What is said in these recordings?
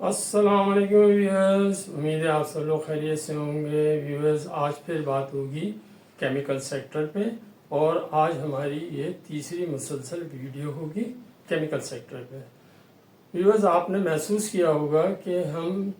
अस्सलाम वालेकुम व्यूअर्स, उम्मीद है आप सब लोग खैरियत से होंगे। व्यूअर्स, आज फिर बात होगी केमिकल सेक्टर पे और आज हमारी ये तीसरी मुसलसल वीडियो होगी केमिकल सेक्टर पे। व्यूअर्स, आपने महसूस किया होगा कि हम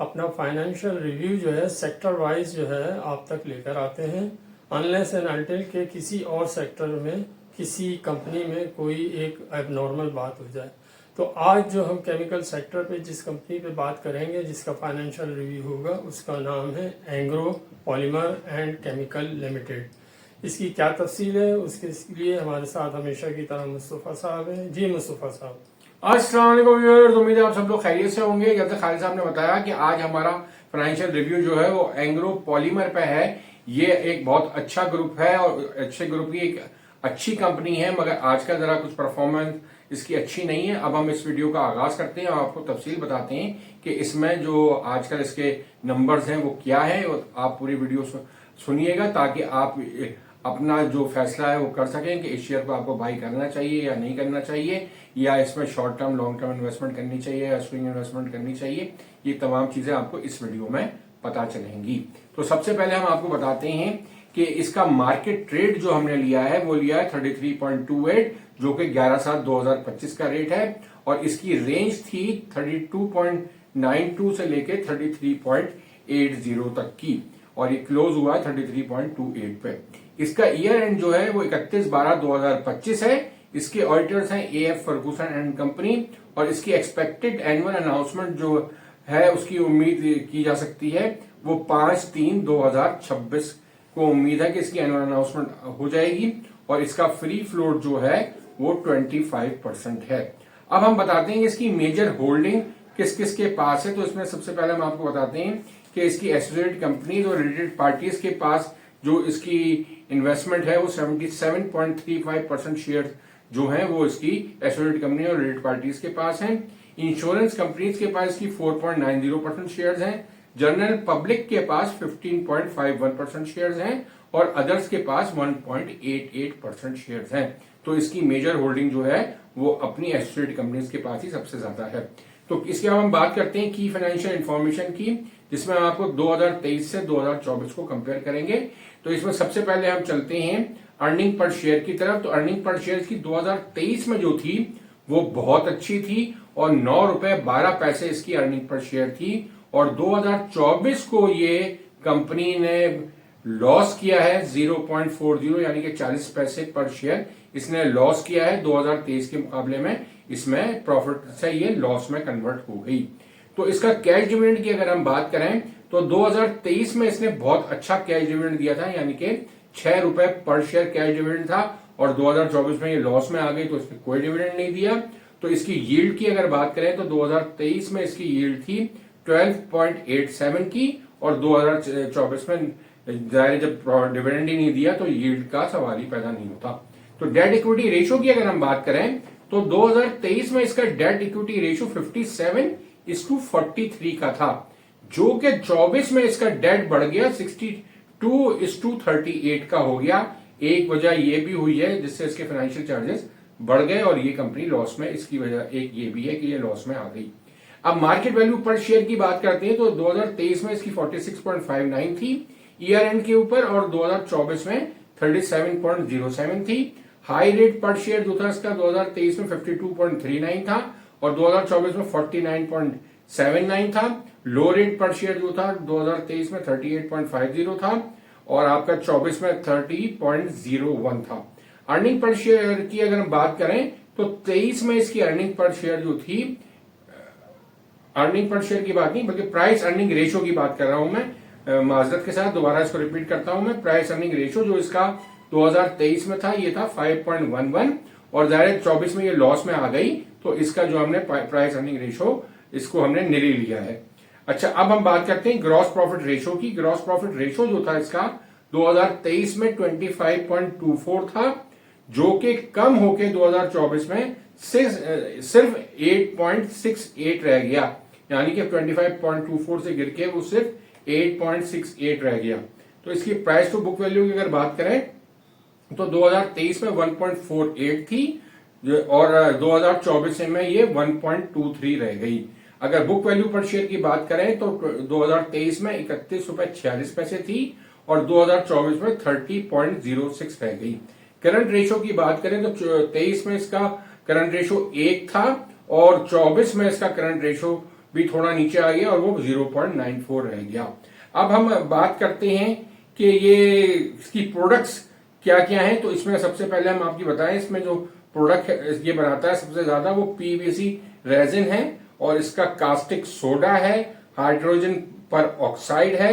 अपना फाइनेंशियल रिव्यू जो है सेक्टर वाइज जो है आप तक लेकर आते हैं, अनलेस एंड अनटिल के किसी और सेक्टर में किसी कंपनी में कोई एक एबनॉर्मल बात हो जाए। तो आज जो हम केमिकल सेक्टर पे जिस कंपनी पे बात करेंगे, जिसका फाइनेंशियल रिव्यू होगा, उसका नाम है Engro polymer and chemical limited. इसकी क्या तफसील है, उसके लिए हमारे साथ हमेशा की तरह मुस्तफ़ा साहब हैं। जी मुस्तफ़ा साहब। अस्सलाम वालेकुम व्यूअर्स, उम्मीद है आप सब लोग खैरियत से होंगे। जैसे खालिद साहब ने बताया कि आज हमारा फाइनेंशियल रिव्यू जो है वो एंग्रो पॉलीमर पे है। ये एक बहुत अच्छा ग्रुप है और अच्छे ग्रुप की एक अच्छी कंपनी है, मगर आजकल जरा कुछ परफॉर्मेंस इसकी अच्छी नहीं है। अब हम इस वीडियो का आगाज करते हैं और आपको तफसील बताते हैं कि इसमें जो आजकल इसके नंबर्स हैं वो क्या है। और आप पूरी वीडियो सुनिएगा ताकि आप अपना जो फैसला है वो कर सकें कि इस शेयर को आपको बाई करना चाहिए या नहीं करना चाहिए, या इसमें short term long term investment करनी चाहिए या स्विंग इन्वेस्टमेंट करनी चाहिए। ये तमाम चीजें आपको इस वीडियो में पता चलेंगी। तो सबसे पहले हम आपको बताते हैं कि इसका मार्केट ट्रेड जो हमने लिया है वो लिया है 33.28, जो कि 11/7/2025 का रेट है, और इसकी रेंज थी 32.92 से लेके 33.80 तक की, और ये क्लोज हुआ है 33.28 पे। इसका ईयर एंड जो है वो 31/12/2025 है। इसके ऑडिटर्स हैं AF फर्गूसन एंड कंपनी, और इसकी एक्सपेक्टेड एनुअल अनाउंसमेंट जो है उसकी उम्मीद की जा सकती है वो 5/3/2026 को उम्मीद है कि इसकी एनुअल अनाउंसमेंट हो जाएगी, और इसका फ्री फ्लोट जो है वो 25% है। अब हम बताते हैं कि इसकी मेजर होल्डिंग किस किस के पास है। तो इसमें सबसे पहले हम आपको बताते हैं कि इसकी एसोसिएटेड कंपनीज और रिलेटेड पार्टीज के पास जो इसकी इन्वेस्टमेंट है वो 77.35% शेयर जो हैं वो इसकी एसोसिएटेड कंपनी और रिलेटेड पार्टीज के पास हैं। इंश्योरेंस कंपनीज के पास इसकी 4.90% शेयर्स हैं। जनरल पब्लिक के पास 15.51% शेयर्स हैं, और अदर्स के पास 1.88% शेयर्स हैं। तो इसकी मेजर होल्डिंग जो है वो अपनी एसोसिएटेड कंपनीज के पास ही सबसे ज्यादा है। तो इसके अब हम बात करते हैं की फाइनेंशियल इंफॉर्मेशन की, जिसमें हम आपको 2023 से 2024 को कंपेयर करेंगे। तो इसमें सबसे पहले हम चलते हैं अर्निंग पर शेयर की तरफ। तो अर्निंग पर शेयर की 2023 में जो थी वो बहुत अच्छी थी, और 9 रुपए 12 पैसे इसकी अर्निंग पर शेयर थी। और 2024 को ये कंपनी ने लॉस किया है 0.40, यानी कि 40 पैसे पर शेयर इसने लॉस किया है। 2023 के मुकाबले में इसमें प्रॉफिट से ये लॉस में कन्वर्ट हो गई। तो इसका कैश डिविडेंड की अगर हम बात करें तो 2023 में इसने बहुत अच्छा कैश डिविडेंड दिया था, यानी कि 6 रुपए पर शेयर कैश डिविडेंड था, और 2024 में ये लॉस में आ गई तो इसने कोई डिविडेंड नहीं दिया। तो इसकी यील्ड की अगर बात करें तो 2023 में इसकी यील्ड थी 12.87 की, और 2024 में जाहिर जब डिविडेंड ही नहीं दिया तो यील्ड का सवाल ही पैदा नहीं होता। तो डेट इक्विटी रेशियो की अगर हम बात करें तो 2023 में इसका डेट इक्विटी रेशियो 57:43 का था, जो कि 24 में इसका डेट बढ़ गया 62:38 का हो गया। एक वजह यह भी हुई है जिससे इसके फाइनेंशियल चार्जेस बढ़ गए, और ये कंपनी लॉस में, इसकी वजह एक ये भी है कि ये लॉस में आ गई। अब मार्केट वैल्यू पर शेयर की बात करते हैं तो 2023 में इसकी 46.59 थी ईयर एंड के ऊपर, और 2024 में 37.07 थी। हाई रेट पर शेयर जो था इसका 2023 में 52.39 था, और 2024 में 49.79 था। लो रेट पर शेयर जो था 2023 में 38.50 था, और आपका 24 में 30.01 था। अर्निंग पर शेयर की अगर हम बात करें तो 23 में इसकी अर्निंग पर शेयर जो थी, अर्निंग पर शेयर की बात नहीं बल्कि प्राइस अर्निंग रेशियो की बात कर रहा हूं मैं, माजरत के साथ दोबारा इसको रिपीट करता हूं मैं। प्राइस अर्निंग रेशियो जो इसका 2023 में था ये था 5.11, और जाहिर 24 में ये लॉस में आ गई तो इसका जो हमने प्राइस अर्निंग रेशियो इसको हमने निरी लिया है। अच्छा, अब हम बात करते हैं ग्रॉस प्रॉफिट रेशियो की। ग्रॉस प्रॉफिट रेशियो जो था इसका 2023 में 25.24 था, जो कि कम होके 2024 में सिर्फ 8.68 रह गया, यानी कि 25.24 से गिर के वो सिर्फ 8.68 रह गया। तो इसकी प्राइस टू बुक वैल्यू की अगर बात करें तो 2023 में 1.48 थी, और 2024 में ये 1.23 रह गई। अगर बुक वैल्यू पर शेयर की बात करें तो 2023 में 31 रुपए 46 पैसे थी और 2024 में 30.06 रह गई। करंट रेशो की बात करें तो 23 में इसका करंट रेशो 1 था और 24 में इसका करंट रेशो भी थोड़ा नीचे आ गया और वो 0.94 रह गया। अब हम बात करते हैं कि ये इसकी प्रोडक्ट्स क्या क्या हैं। तो इसमें सबसे पहले हम आपकी बताएं, इसमें जो प्रोडक्ट ये बनाता है सबसे ज्यादा वो पीवीसी रेजिन है और इसका कास्टिक सोडा है, हाइड्रोजन पर ऑक्साइड है।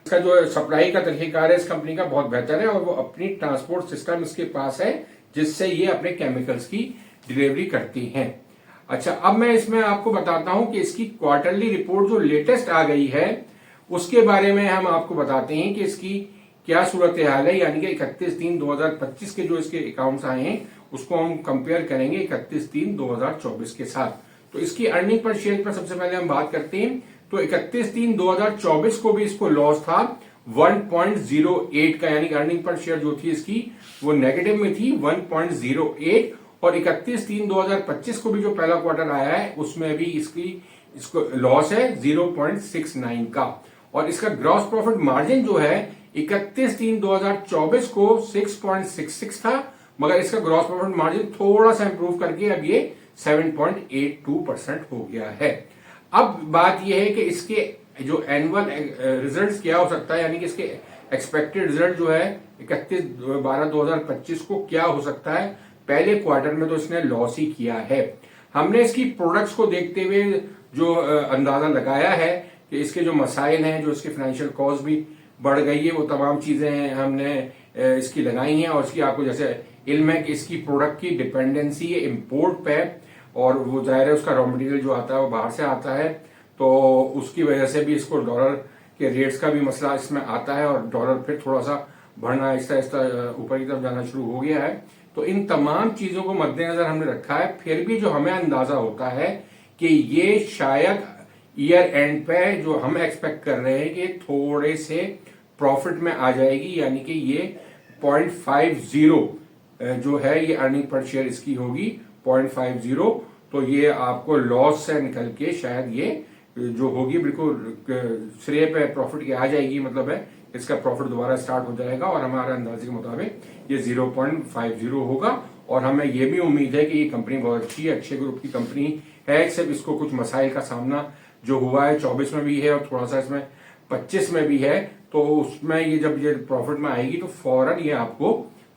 इसका जो सप्लाई का तरीकेकार है इस कंपनी का बहुत बेहतर है और वो अपनी ट्रांसपोर्ट सिस्टम इसके पास है जिससे ये अपने केमिकल्स की डिलीवरी करती हैं। अच्छा, अब मैं इसमें आपको बताता हूं कि इसकी क्वार्टरली रिपोर्ट जो लेटेस्ट आ गई है उसके बारे में हम आपको बताते हैं कि इसकी क्या सूरत हाल है, यानी कि 31/3/2025 के जो इसके अकाउंट्स आए हैं उसको हम कंपेयर करेंगे 31/3/2024 के साथ। तो इसकी अर्निंग पर शेयर पर सबसे पहले हम बात करते हैं। तो 31/3/2024 को भी इसको लॉस था 1.08 का, यानी अर्निंग पर शेयर जो थी इसकी वो नेगेटिव में थी 1.08। और 31/3/2025 को भी जो पहला क्वार्टर आया है उसमें भी इसको लॉस है 0.69 का। और इसका ग्रॉस प्रॉफिट मार्जिन जो है 31/3/2024 को 6.66 था, मगर इसका ग्रॉस प्रॉफिट मार्जिन थोड़ा सा इंप्रूव करके अब ये 7.82% हो गया है। अब बात यह है कि इसके जो एनुअल रिजल्ट्स क्या हो सकता है, यानी कि इसके एक्सपेक्टेड रिजल्ट जो है 31/12/2025 को क्या हो सकता है। पहले क्वार्टर में तो इसने लॉस ही किया है। हमने इसकी प्रोडक्ट्स को देखते हुए जो अंदाजा लगाया है कि इसके जो मसाइल हैं, जो इसके फाइनेंशियल कॉस्ट भी बढ़ गई है, वो तमाम चीजें हमने इसकी लगाई हैं। और इसकी आपको जैसे इल्म है कि इसकी प्रोडक्ट की डिपेंडेंसी है इम्पोर्ट पे और वो जाहिर है उसका रॉ मटेरियल जो आता है वो बाहर से आता है, तो उसकी वजह से भी इसको डॉलर के रेट्स का भी मसला इसमें आता है और डॉलर फिर थोड़ा सा बढ़ना आहिस्ता आहिस्ता ऊपर की तरफ जाना शुरू हो गया है। तो इन तमाम चीजों को मद्देनजर हमने रखा है। फिर भी जो हमें अंदाजा होता है कि ये शायद ईयर एंड पे जो हम एक्सपेक्ट कर रहे हैं कि थोड़े से प्रॉफिट में आ जाएगी, यानी कि ये 0.50 जो है ये अर्निंग पर शेयर इसकी होगी 0.50। तो ये आपको लॉस से निकल के शायद ये जो होगी बिल्कुल श्रेय पे प्रॉफिट की आ जाएगी, मतलब है इसका प्रॉफिट दोबारा स्टार्ट हो जाएगा और हमारे अंदाजे के मुताबिक ये 0.50 होगा। और हमें ये भी उम्मीद है कि ये कंपनी बहुत अच्छी है, अच्छे ग्रुप की कंपनी है। सिर्फ इसको कुछ मसाइल का सामना जो हुआ है 24 में भी है और थोड़ा सा इसमें 25 में भी है, तो उसमें ये जब ये प्रॉफिट में आएगी तो फौरन ये आपको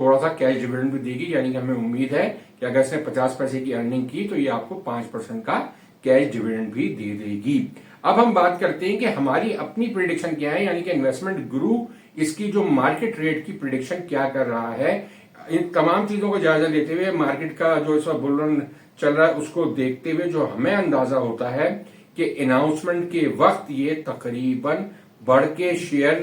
थोड़ा सा कैश डिविडेंड भी देगी। यानी कि हमें उम्मीद है कि अगर इसने 50 पैसे की अर्निंग की तो ये आपको 5% का कैश डिविडेंड भी दे देगी। अब हम बात करते हैं कि हमारी अपनी प्रिडिक्शन क्या है, यानी कि इन्वेस्टमेंट गुरु इसकी जो मार्केट रेट की प्रिडिक्शन क्या कर रहा है। इन तमाम चीजों को जायजा लेते हुए मार्केट का जो इस वक्त बुल रन चल रहा है उसको देखते हुए जो हमें अंदाजा होता है कि अनाउंसमेंट के वक्त ये तकरीबन बढ़ के शेयर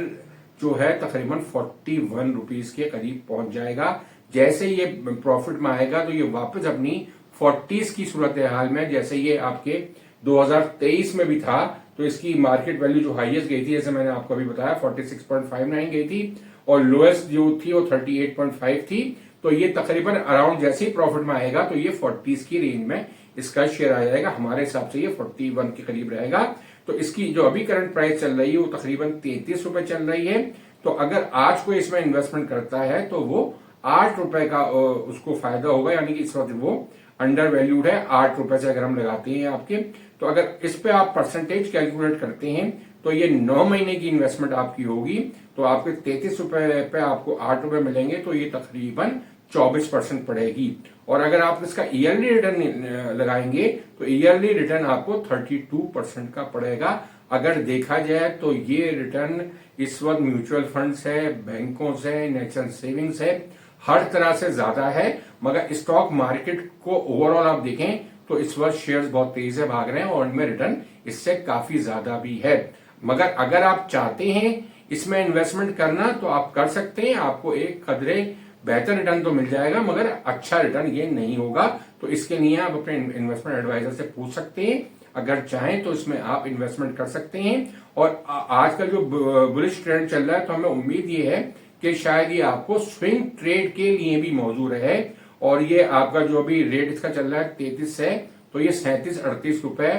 जो है तकरीबन 41 रुपीज के करीब पहुंच जाएगा। जैसे ये प्रॉफिट में आएगा तो ये वापस अपनी 40s की सूरत हाल में, जैसे ये आपके 2023 में भी था, तो इसकी मार्केट वैल्यू जो हाईएस्ट गई थी जैसे मैंने आपको अभी बताया 46.59 गई थी और लोएस्ट जो थी वो 38.5 थी। तो ये तकरीबन अराउंड जैसे ही प्रॉफिट में आएगा तो ये 40s की रेंज में इसका शेयर आ जाएगा। हमारे हिसाब से ये 41 के करीब रहेगा। तो इसकी जो अभी करंट प्राइस चल रही है वो तकरीबन 33 रुपए चल रही है। तो अगर आज कोई इसमें इन्वेस्टमेंट करता है तो वो 8 रुपए का उसको फायदा होगा, यानी कि इस वक्त वो अंडर वैल्यूड है 8 रुपए से अगर हम लगाते हैं आपके। तो अगर इस पे आप परसेंटेज कैलकुलेट करते हैं तो ये 9 महीने की इन्वेस्टमेंट आपकी होगी, तो आपके 33 रुपए पे आपको 8 रुपए मिलेंगे, तो ये तकरीबन 24% पड़ेगी। और अगर आप इसका ईयरली रिटर्न लगाएंगे तो ईयरली रिटर्न आपको 32% का पड़ेगा। अगर देखा जाए तो ये रिटर्न इस वक्त म्यूचुअल फंड्स है, बैंकों से, नेशनल सेविंग्स है, हर तरह से ज्यादा है। मगर स्टॉक मार्केट को ओवरऑल आप देखें तो इस वक्त शेयर्स बहुत तेजी से भाग रहे हैं और इनमें रिटर्न इससे काफी ज्यादा भी है। मगर अगर आप चाहते हैं इसमें इन्वेस्टमेंट करना तो आप कर सकते हैं, आपको एक कदरे बेहतर रिटर्न तो मिल जाएगा मगर अच्छा रिटर्न ये नहीं होगा। तो इसके लिए आप अपने इन्वेस्टमेंट एडवाइजर से पूछ सकते हैं, अगर चाहें तो इसमें आप इन्वेस्टमेंट कर सकते हैं। और आज का जो बुलिश ट्रेंड चल रहा है तो हमें उम्मीद ये है कि शायद ये आपको स्विंग ट्रेड के लिए भी मौजूद है। और ये आपका जो अभी रेट इसका चल रहा है 33 है, तो ये 37-38 रुपए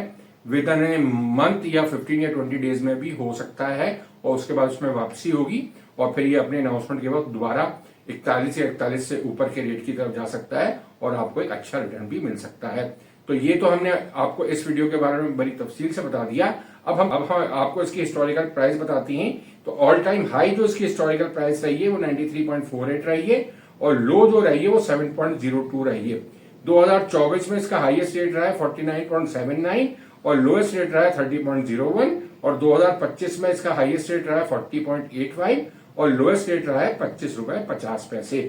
विद इन ए मंथ या 15 या 20 डेज में भी हो सकता है, और उसके बाद उसमें वापसी होगी और फिर ये अपने अनाउंसमेंट के वक्त दोबारा 41 या 41 से ऊपर के रेट की तरफ जा सकता है और आपको एक अच्छा रिटर्न भी मिल सकता है। तो ये तो हमने आपको इस वीडियो के बारे में बड़ी तफसील से बता दिया। अब हम आपको इसकी हिस्टोरिकल प्राइस बताते हैं। तो ऑल टाइम हाई जो इसकी हिस्टोरिकल प्राइस रही है वो 93.48 रही है और लो जो रही है वो 7.02 रही है। 2024 में इसका हाईएस्ट रेट रहा है 49.79 और लोएस्ट रेट रहा है 30.01 और 2025 में इसका हाईएस्ट रेट रहा है 40.85 और लोएस्ट रेट रहा है 25 रुपए 50 पैसे।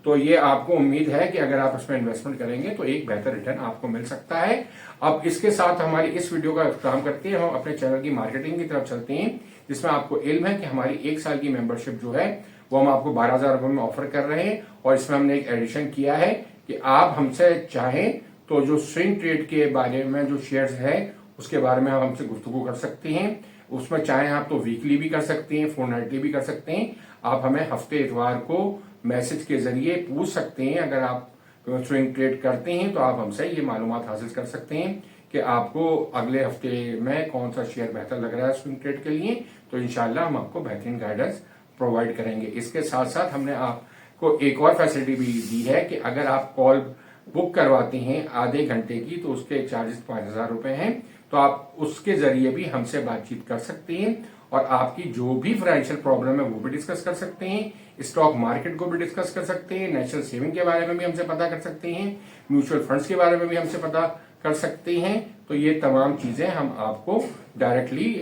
तो ये आपको उम्मीद है कि अगर आप इसमें इन्वेस्टमेंट करेंगे तो एक बेहतर रिटर्न आपको मिल सकता है। अब इसके साथ हमारी इस वीडियो का काम करते हैं, हम अपने चैनल की मार्केटिंग की तरफ चलते हैं, जिसमें आपको इल्म है कि हमारी 1 साल की मेंबरशिप जो है वो हम आपको 12,000 रुपए में ऑफर कर रहे हैं और इसमें हमने एक एडिशन किया है कि आप हमसे चाहें तो जो स्विंग ट्रेड के बारे में जो शेयर्स है उसके बारे में आप हमसे गुफ्तगू कर सकते हैं। उसमें चाहें आप तो वीकली भी कर सकते हैं, फोर्टनाइटली भी कर सकते हैं। आप हमें हफ्ते इतवार को मैसेज के जरिए पूछ सकते हैं। अगर आप स्विंग ट्रेड करते हैं तो आप हमसे ये मालूमात हासिल कर सकते हैं कि आपको अगले हफ्ते में कौन सा शेयर बेहतर लग रहा है स्विंग ट्रेड के लिए। तो इंशाल्लाह हम आपको बेहतरीन गाइडेंस प्रोवाइड करेंगे। इसके साथ साथ हमने आपको एक और फैसिलिटी भी दी है कि अगर आप कॉल बुक करवाते हैं आधे घंटे की तो उसके चार्जेस 5,000 रुपए हैं। तो आप उसके जरिए भी हमसे बातचीत कर सकते हैं और आपकी जो भी फाइनेंशियल प्रॉब्लम है वो भी डिस्कस कर सकते हैं। स्टॉक मार्केट को भी डिस्कस कर सकते हैं, नेशनल सेविंग के बारे में भी हमसे पता कर सकते हैं, म्यूचुअल फंड्स के बारे में भी हमसे पता कर सकते हैं। तो ये तमाम चीजें हम आपको डायरेक्टली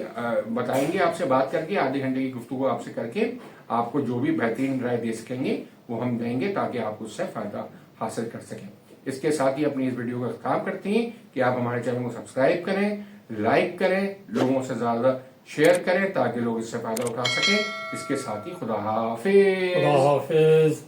बताएंगे, आपसे बात करके आधे घंटे की गुफ्तगू आपसे करके आपको जो भी बेहतरीन राय दे सकेंगे वो हम देंगे ताकि आप उससे फायदा हासिल कर सकें। इसके साथ ही अपनी इस वीडियो का काम करते हैं कि आप हमारे चैनल को सब्सक्राइब करें, लाइक करें, लोगों से ज्यादा शेयर करें ताकि लोग इससे फायदा उठा सकें। इसके साथ ही खुदा हाफिज। खुदा हाफिज।